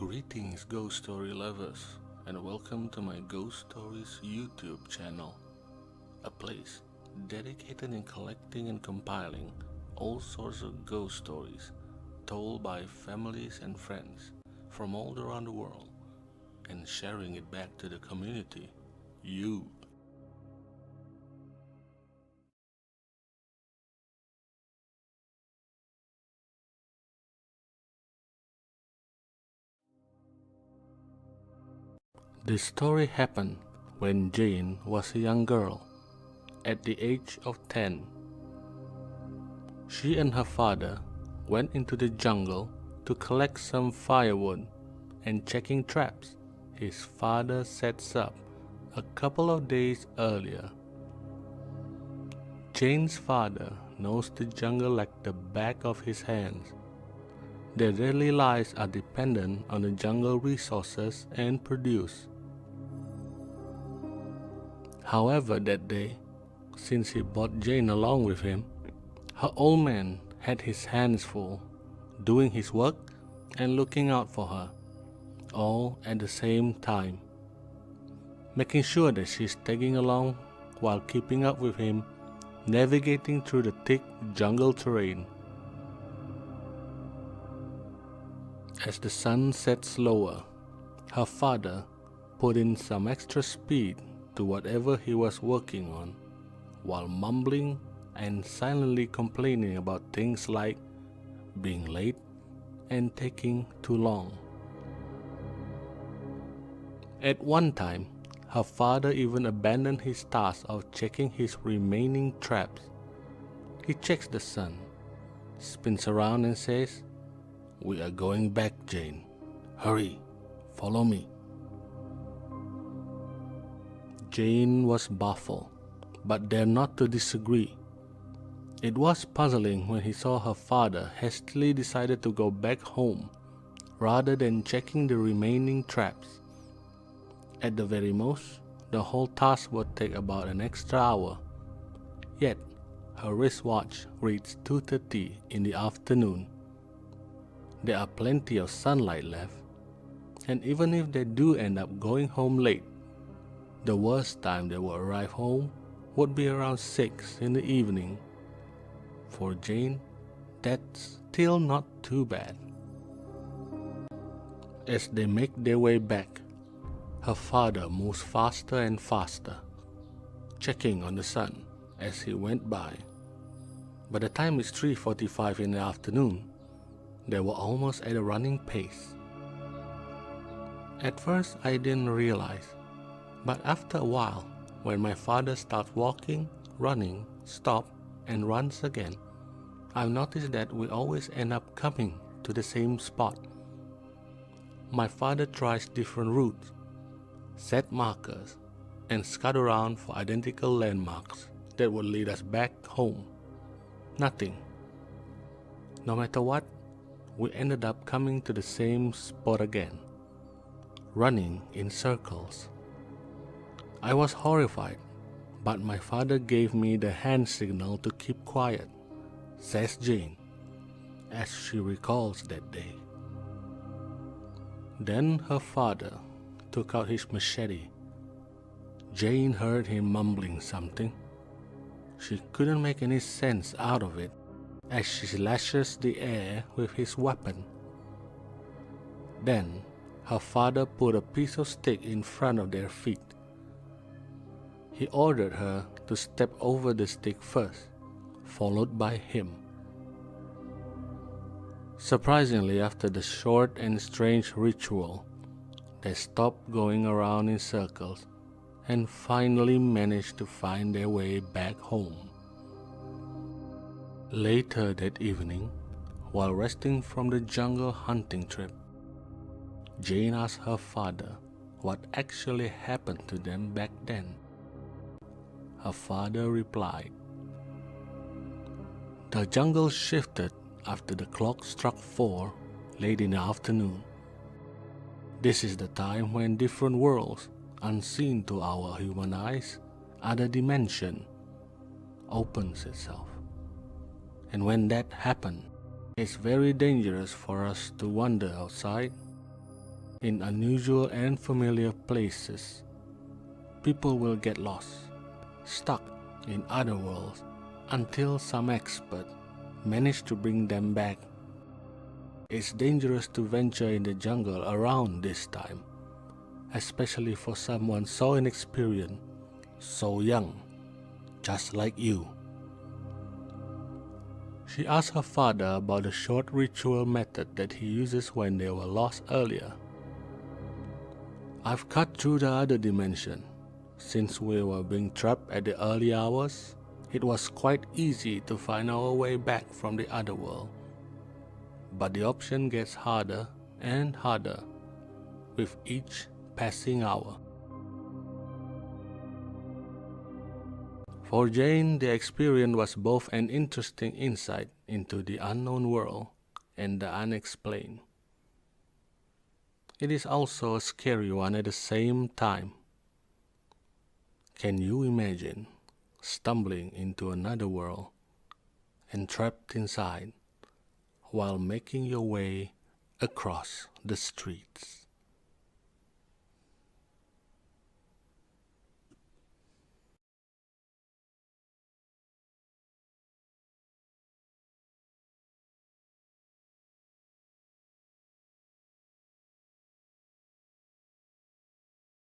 Greetings, ghost story lovers, and welcome to my Ghost Stories YouTube channel, a place dedicated in collecting and compiling all sorts of ghost stories told by families and friends from all around the world and sharing it back to the community, you. This story happened when Jane was a young girl, at the age of 10. She and her father went into the jungle to collect some firewood and checking traps his father sets up a couple of days earlier. Jane's father knows the jungle like the back of his hands. Their daily lives are dependent on the jungle resources and produce. However, that day, since he brought Jane along with him, her old man had his hands full, doing his work and looking out for her, all at the same time, making sure that she's tagging along while keeping up with him, navigating through the thick jungle terrain. As the sun sets lower, her father put in some extra speed to whatever he was working on, while mumbling and silently complaining about things like being late and taking too long. At one time, her father even abandoned his task of checking his remaining traps. He checks the sun, spins around and says, "We are going back, Jane. Hurry, follow me." Jane was baffled, but dared not to disagree. It was puzzling when he saw her father hastily decided to go back home rather than checking the remaining traps. At the very most, the whole task would take about an extra hour. Yet, her wristwatch reads 2:30 in the afternoon. There are plenty of sunlight left, and even if they do end up going home late, the worst time they will arrive home would be around 6 in the evening. For Jane, that's still not too bad. As they make their way back, her father moves faster and faster, checking on the sun as he went by. By the time it's 3:45 in the afternoon, they were almost at a running pace. At first, I didn't realize, but after a while, when my father starts walking, running, stops, and runs again, I've noticed that we always end up coming to the same spot. My father tries different routes, set markers, and scout around for identical landmarks that would lead us back home. Nothing. No matter what, we ended up coming to the same spot again, running in circles. I was horrified, but my father gave me the hand signal to keep quiet, says Jane, as she recalls that day. Then her father took out his machete. Jane heard him mumbling something. She couldn't make any sense out of it as she slashes the air with his weapon. Then her father put a piece of stick in front of their feet. He ordered her to step over the stick first, followed by him. Surprisingly, after the short and strange ritual, they stopped going around in circles and finally managed to find their way back home. Later that evening, while resting from the jungle hunting trip, Jane asked her father what actually happened to them back then. Her father replied, "The jungle shifted after the clock struck 4 late in the afternoon. This is the time when different worlds, unseen to our human eyes, other dimension, opens itself. And when that happens, it's very dangerous for us to wander outside. In unusual and familiar places, people will get lost, stuck in other worlds, until some expert manage to bring them back. It's dangerous to venture in the jungle around this time, especially for someone so inexperienced, so young, just like you. She asked her father about the short ritual method that he uses when they were lost earlier. I've cut through the other dimension. Since we were being trapped at the early hours, it was quite easy to find our way back from the other world. But the option gets harder and harder with each passing hour. For Jane, the experience was both an interesting insight into the unknown world and the unexplained. It is also a scary one at the same time. Can you imagine stumbling into another world and trapped inside while making your way across the streets?